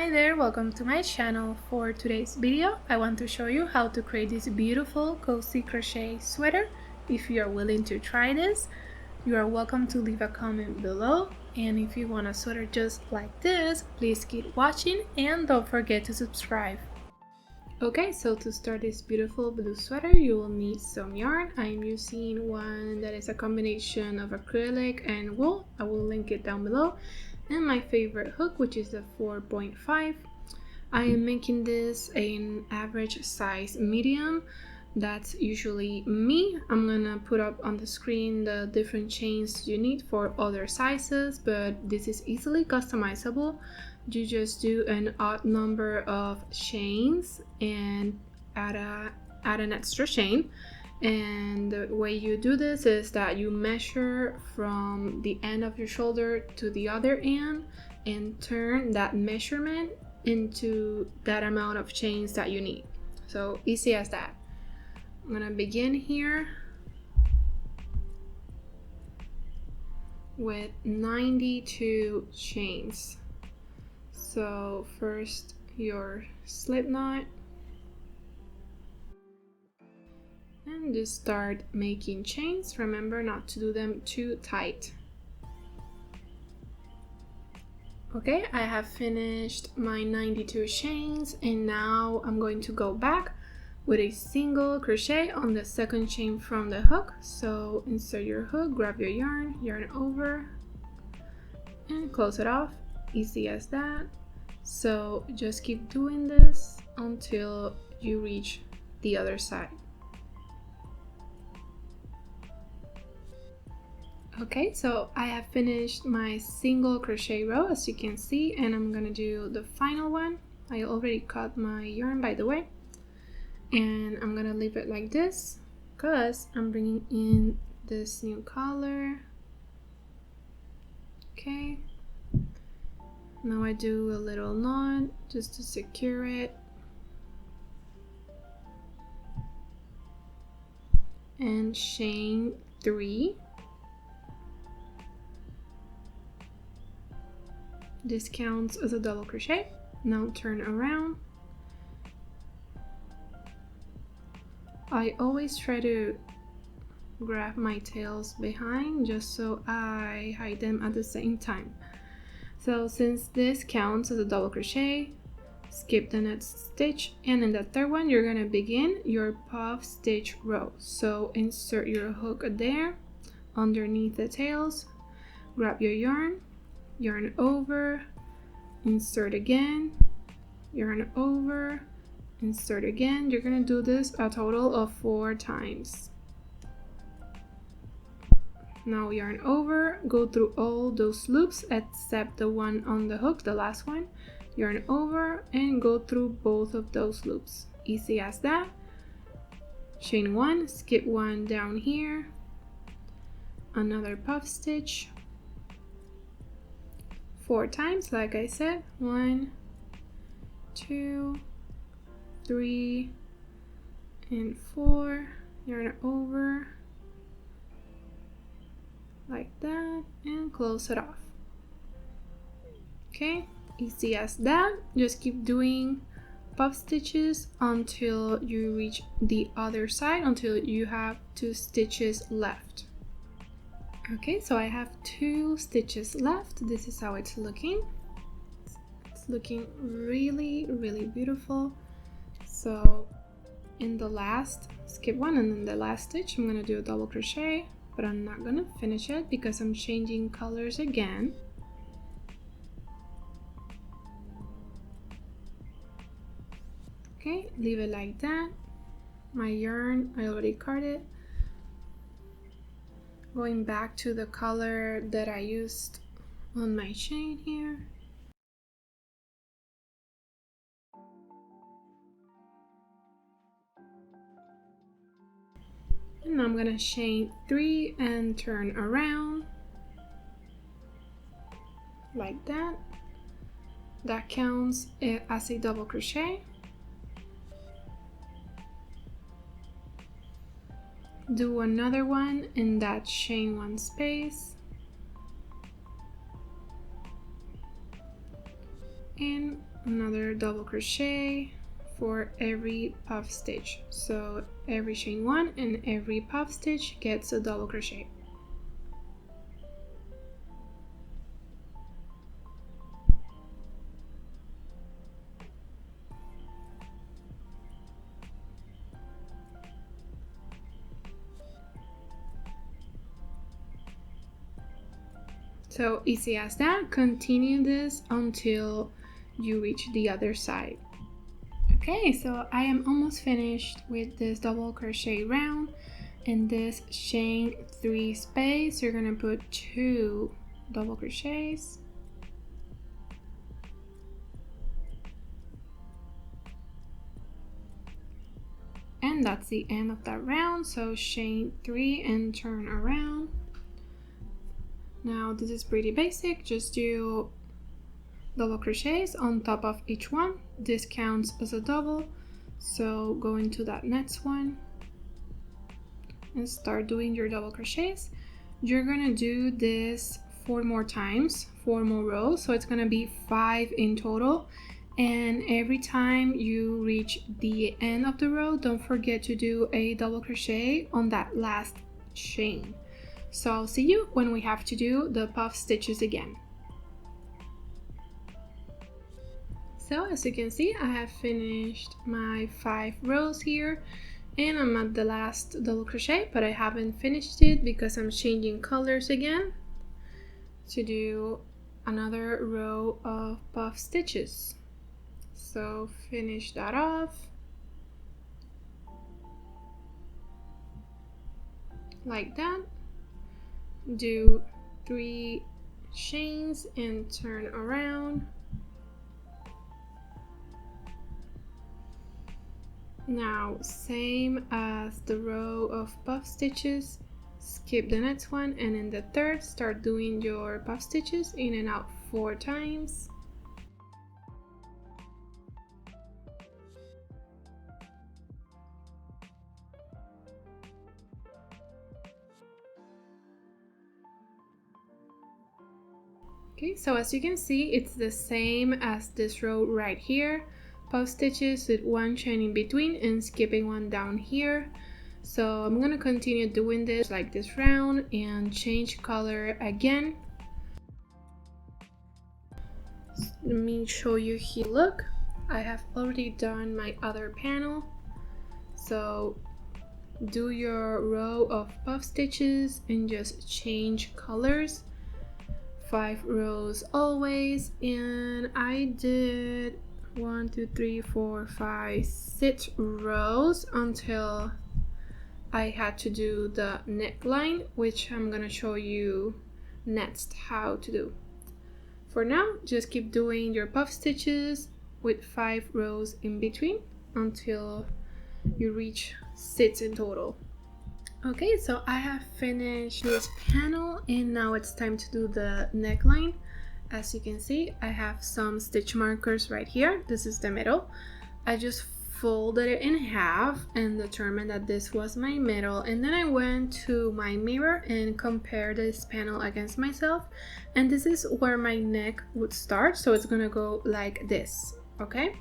Hi there, welcome to my channel. For today's video, I want to show you how to create this beautiful cozy crochet sweater. If you are willing to try this, you are welcome to leave a comment below. And if you want a sweater just like this, please keep watching and don't forget to subscribe. Okay, so to start this beautiful blue sweater, you will need some yarn. I'm using one that is a combination of acrylic and wool. I will link it down below. And my favorite hook, which is the 4.5. I am making this an average size medium. That's usually me. I'm gonna put up on the screen the different chains you need for other sizes, but this is easily customizable. You just do an odd number of chains and add an extra chain. And the way you do this is that you measure from the end of your shoulder to the other end and turn that measurement into that amount of chains that you need. So easy as that. I'm gonna begin here with 92 chains. So first your slip knot, and just start making chains. Remember not to do them too tight. Okay, I have finished my 92 chains, and now I'm going to go back with a single crochet on the second chain from the hook. So insert your hook, grab your yarn over, and close it off. Easy as that. So just keep doing this until you reach the other side. Okay, so I have finished my single crochet row, as you can see, and I'm gonna do the final one. I already cut my yarn, by the way, and I'm gonna leave it like this because I'm bringing in this new color. Okay, now I do a little knot just to secure it, and chain 3. This counts as a double crochet. Now turn around. I always try to grab my tails behind just so I hide them at the same time. So since this counts as a double crochet, skip the next stitch, and in the third one you're gonna begin your puff stitch row. So insert your hook there underneath the tails, grab your yarn over, insert again, yarn over, insert again. You're gonna do this a total of 4 times. Now yarn over, go through all those loops except the one on the hook, the last one. Yarn over and go through both of those loops. Easy as that. Chain 1, skip 1 down here, another puff stitch, 4 times, like I said. 1, 2, 3, and 4. Yarn over like that and close it off. Okay, easy as that. Just keep doing puff stitches until you reach the other side, until you have 2 stitches left. Okay, so I have 2 stitches left. This is how it's looking. It's looking really, really beautiful. So in the last, skip 1, and in the last stitch I'm gonna do a double crochet, but I'm not gonna finish it because I'm changing colors again. Okay, leave it like that. My yarn, I already cut it. Going back to the color that I used on my chain here. And I'm gonna chain 3 and turn around like that. That counts as a double crochet. Do another one in that chain 1 space, and another double crochet for every puff stitch. So every chain one and every puff stitch gets a double crochet. So easy as that. Continue this until you reach the other side. Okay, so I am almost finished with this double crochet round. In this chain 3 space, you're gonna put 2 double crochets. And that's the end of that round. So chain 3 and turn around. Now this is pretty basic, just do double crochets on top of each one. This counts as a double, so go into that next one and start doing your double crochets. You're gonna do this 4 more times, 4 more rows, so it's gonna be 5 in total. And every time you reach the end of the row, don't forget to do a double crochet on that last chain. So I'll see you when we have to do the puff stitches again. So as you can see, I have finished my 5 rows here and I'm at the last double crochet, but I haven't finished it because I'm changing colors again to do another row of puff stitches. So finish that off like that. Do 3 chains and turn around. Now same as the row of puff stitches, skip the next one, and in the third start doing your puff stitches in and out 4 times. Okay, so as you can see, it's the same as this row right here. Puff stitches with 1 chain in between and skipping 1 down here. So I'm gonna continue doing this like this round and change color again. Let me show you here. Look, I have already done my other panel. So do your row of puff stitches and just change colors. 5 rows always, and I did 1, 2, 3, 4, 5, 6 rows until I had to do the neckline, which I'm gonna show you next how to do. For now, just keep doing your puff stitches with 5 rows in between until you reach 6 in total. Okay, so I have finished this panel and now it's time to do the neckline. As you can see, I have some stitch markers right here. This is the middle. I just folded it in half and determined that this was my middle, and then I went to my mirror and compared this panel against myself, and this is where my neck would start, so it's gonna go like this, okay?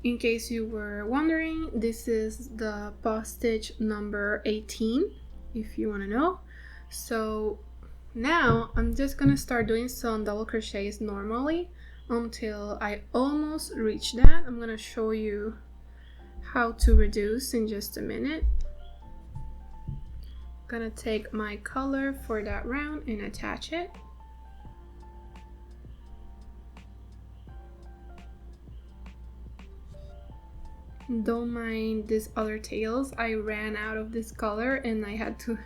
In case you were wondering, this is the puff stitch number 18, if you want to know. So now I'm just gonna start doing some double crochets normally until I almost reach that. I'm gonna show you how to reduce in just a minute. I'm gonna take my color for that round and attach it. Don't mind these other tails, I ran out of this color and I had to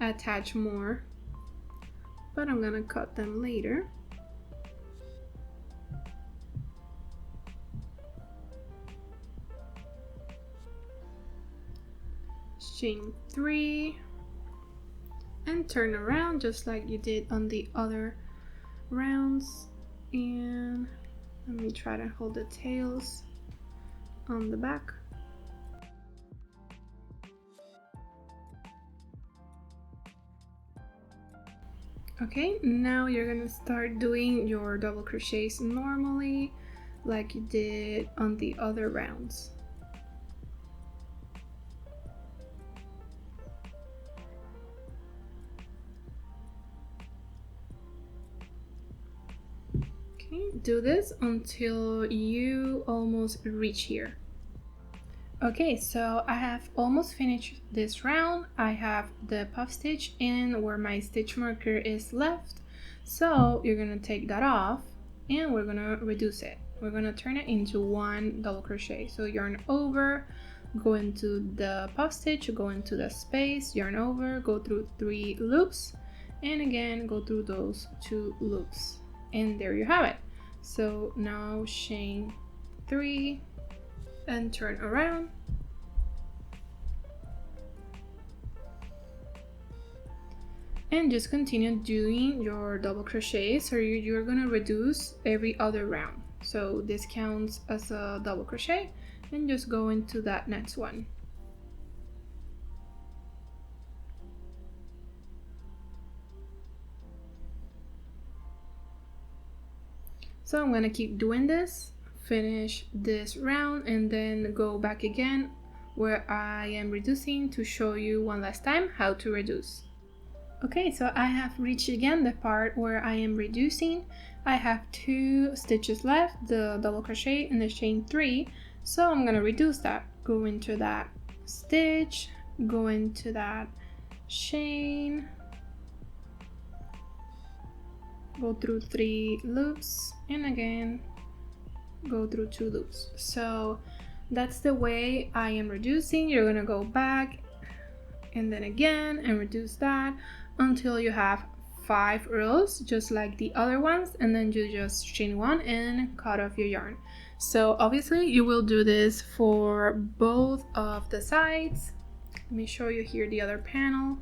attach more, but I'm gonna cut them later. Chain 3 and turn around just like you did on the other rounds, and let me try to hold the tails on the back. Okay, now you're gonna start doing your double crochets normally, like you did on the other rounds. Okay, do this until you almost reach here. Okay, so I have almost finished this round. I have the puff stitch in where my stitch marker is left. So you're gonna take that off and we're gonna reduce it. We're gonna turn it into one double crochet. So yarn over, go into the puff stitch, go into the space, yarn over, go through 3 loops, and again go through those 2 loops. And there you have it. So now chain 3 and turn around. And just continue doing your double crochet. So you're gonna reduce every other round. So this counts as a double crochet and just go into that next one. So I'm gonna keep doing this, finish this round, and then go back again where I am reducing to show you one last time how to reduce. Okay, so I have reached again the part where I am reducing. I have 2 stitches left, the double crochet and the chain 3. So I'm gonna reduce that. Go into that stitch, go into that chain, go through 3 loops, and again go through 2 loops. So that's the way I am reducing. You're gonna go back and then again and reduce that until you have 5 rows just like the other ones, and then you just chain 1 and cut off your yarn. So obviously you will do this for both of the sides. Let me show you here the other panel,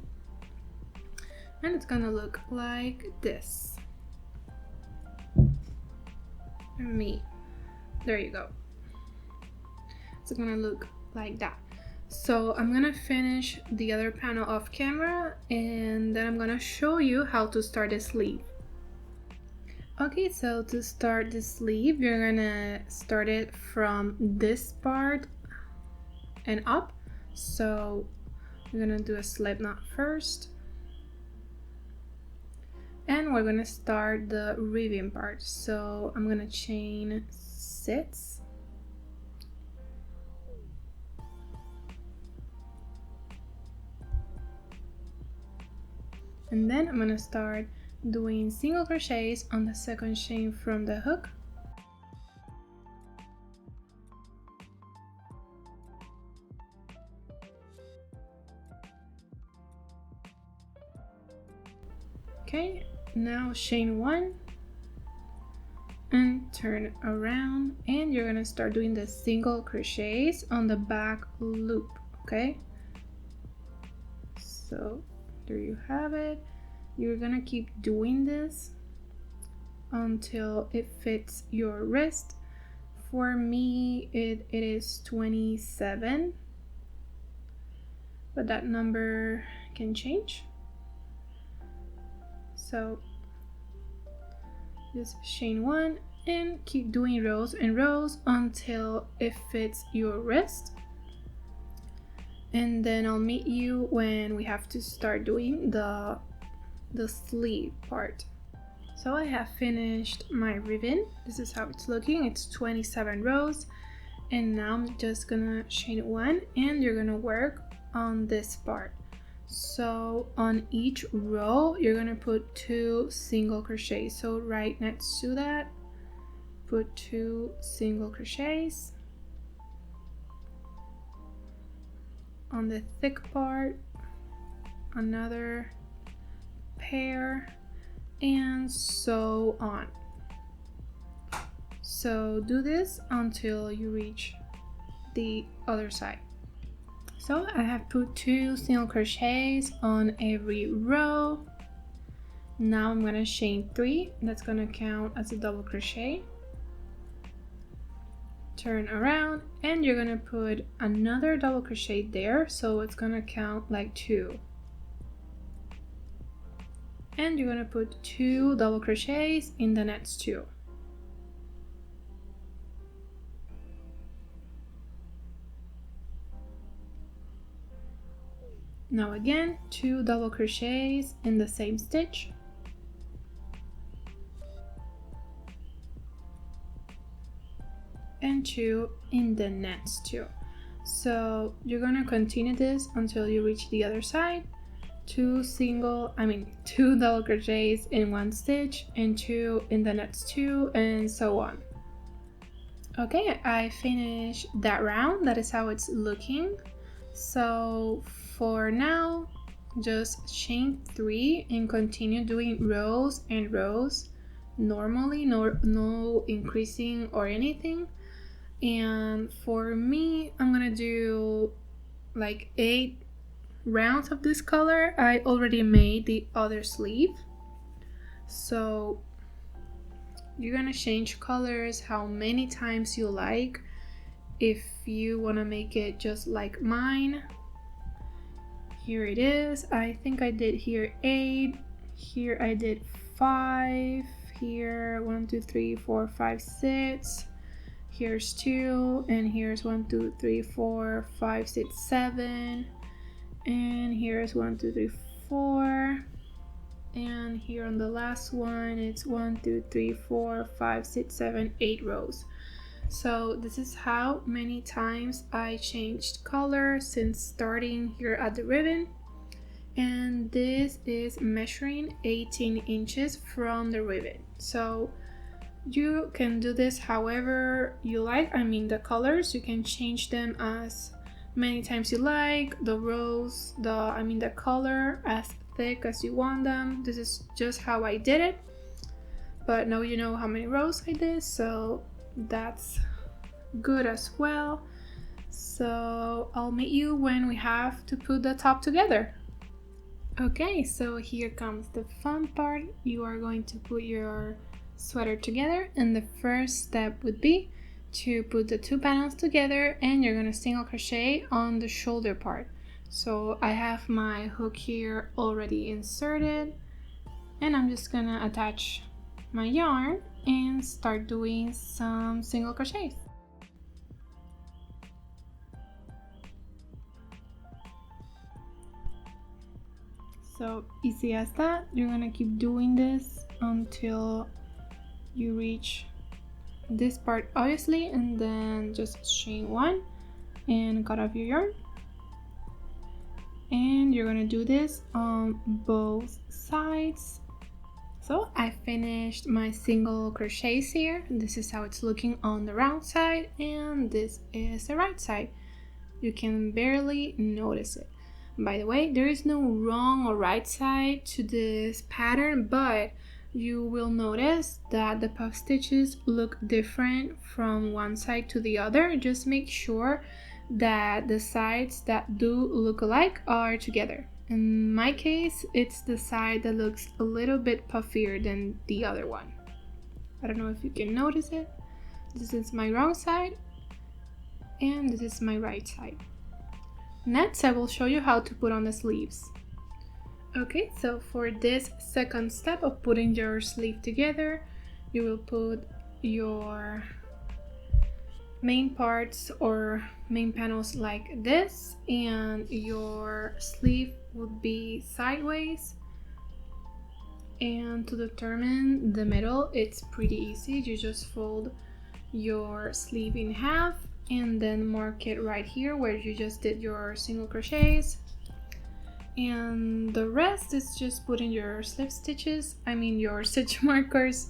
and it's gonna look like this. There you go. It's gonna look like that. So I'm gonna finish the other panel off camera and then I'm gonna show you how to start the sleeve. Okay, so to start the sleeve, you're gonna start it from this part and up. So you're gonna do a slip knot first. And we're gonna start the ribbing part. So I'm gonna chain 6. And then I'm gonna start doing single crochets on the second chain from the hook. Okay, now chain 1 and turn around, and you're gonna start doing the single crochets on the back loop. Okay, so there you have it. You're gonna keep doing this until it fits your wrist. For me it is 27, but that number can change. So just chain 1 and keep doing rows and rows until it fits your wrist. And then I'll meet you when we have to start doing the sleeve part. So I have finished my ribbon. This is how it's looking. It's 27 rows, and now I'm just gonna chain 1 and you're gonna work on this part. So on each row you're gonna put 2 single crochets. So right next to that, put 2 single crochets. On the thick part, another pair, and so on. So do this until you reach the other side. So I have put 2 single crochets on every row. Now I'm gonna chain 3. That's gonna count as a double crochet. Turn around and you're gonna put another double crochet there, so it's gonna count like 2. and you're gonna put 2 double crochets in the next 2. Now again, 2 double crochets in the same stitch, and 2 in the next 2. So you're gonna continue this until you reach the other side. 2 double crochets in one stitch and 2 in the next 2, and so on. Okay, I finished that round. That is how it's looking. So for now, just chain 3 and continue doing rows and rows normally, no increasing or anything. And for me, I'm gonna do like 8 rounds of this color. I already made the other sleeve, so you're gonna change colors how many times you like. If you want to make it just like mine, here it is. I think I did here 8, here I did 5, here 1 2 3 4 5 6, here's 2, and here's 1 2 3 4 5 6 7, and here's 1 2 3 4, and here on the last one it's 1 2 3 4 5 6 7 8 rows. So this is how many times I changed color since starting here at the ribbon, and this is measuring 18 inches from the ribbon. So you can do this however you like. I mean, the colors, you can change them as many times you like. The rows, the color as thick as you want them. This is just how I did it, but now you know how many rows I did, so that's good as well. So I'll meet you when we have to put the top together. Okay, so here comes the fun part. You are going to put your sweater together, and the first step would be to put the 2 panels together, and you're going to single crochet on the shoulder part. So I have my hook here already inserted, and I'm just gonna attach my yarn and start doing some single crochets. So easy as that. You're gonna keep doing this until you reach this part, obviously, and then just chain 1 and cut off your yarn. And you're gonna do this on both sides. So I finished my single crochets here. This is how it's looking on the round side, and this is the right side. You can barely notice it. By the way, there is no wrong or right side to this pattern, but you will notice that the puff stitches look different from one side to the other. Just make sure that the sides that do look alike are together. In my case, it's the side that looks a little bit puffier than the other one. I don't know if you can notice it. This is my wrong side, and this is my right side. Next, I will show you how to put on the sleeves. Okay, so for this second step of putting your sleeve together, you will put your main parts or main panels like this, and your sleeve would be sideways. And to determine the middle, it's pretty easy. You just fold your sleeve in half and then mark it right here where you just did your single crochets, and the rest is just putting your slip stitches, your stitch markers,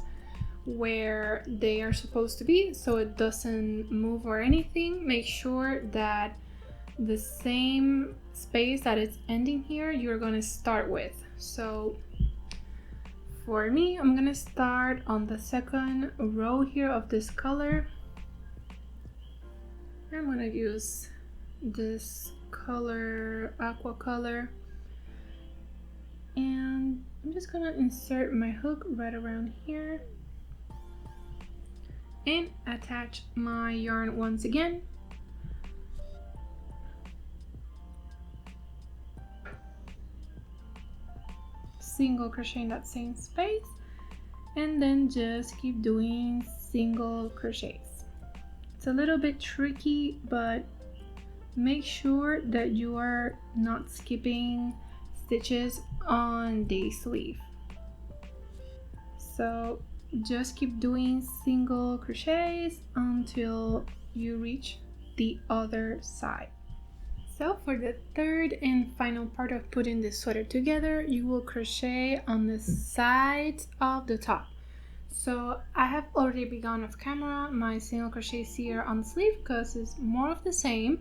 where they are supposed to be so it doesn't move or anything. Make sure that the same space that it's ending here you're going to start with. So for me, I'm going to start on the second row here of this color. I'm going to use this color, aqua color, and I'm just going to insert my hook right around here and attach my yarn once again. single crochet in that same space, and then just keep doing single crochets. It's a little bit tricky, but make sure that you are not skipping stitches on the sleeve. So just keep doing single crochets until you reach the other side. So for the third and final part of putting the sweater together, you will crochet on the sides of the top. So I have already begun off camera my single crochets here on the sleeve because it's more of the same.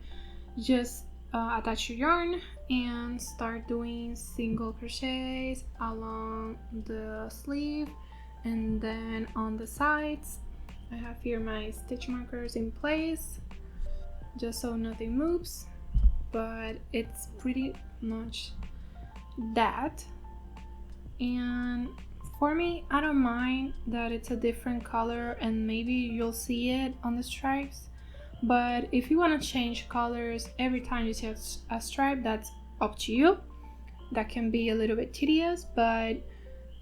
Just attach your yarn and start doing single crochets along the sleeve and then on the sides. I have here my stitch markers in place just so nothing moves, but it's pretty much that. And for me, I don't mind that it's a different color and maybe you'll see it on the stripes, but if you want to change colors every time you see a stripe, that's up to you. That can be a little bit tedious, but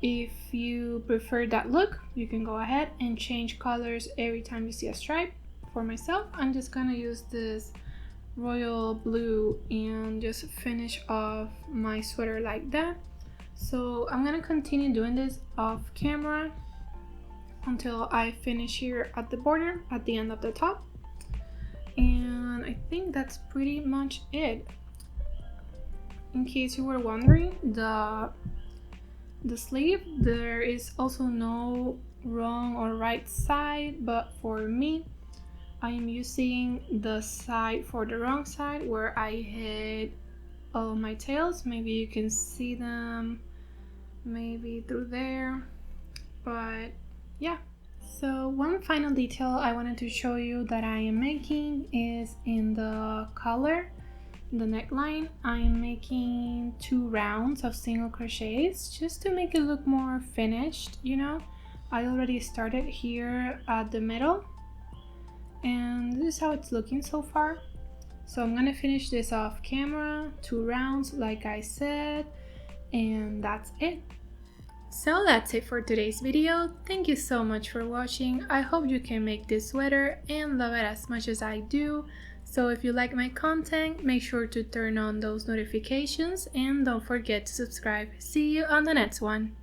if you prefer that look, you can go ahead and change colors every time you see a stripe. For myself, I'm just gonna use this royal blue and just finish off my sweater like that. So I'm gonna continue doing this off camera until I finish here at the border at the end of the top, and I think that's pretty much it. In case you were wondering, the sleeve, there is also no wrong or right side, but for me, I am using the side for the wrong side where I had all my tails. Maybe you can see them maybe through there, but yeah. So one final detail I wanted to show you that I am making is in the collar, the neckline. I am making 2 rounds of single crochets just to make it look more finished, you know. I already started here at the middle and this is how it's looking so far. So I'm gonna finish this off camera, 2 rounds like I said, and that's it. So that's it for today's video. Thank you so much for watching. I hope you can make this sweater and love it as much as I do. So if you like my content, make sure to turn on those notifications and don't forget to subscribe. See you on the next one.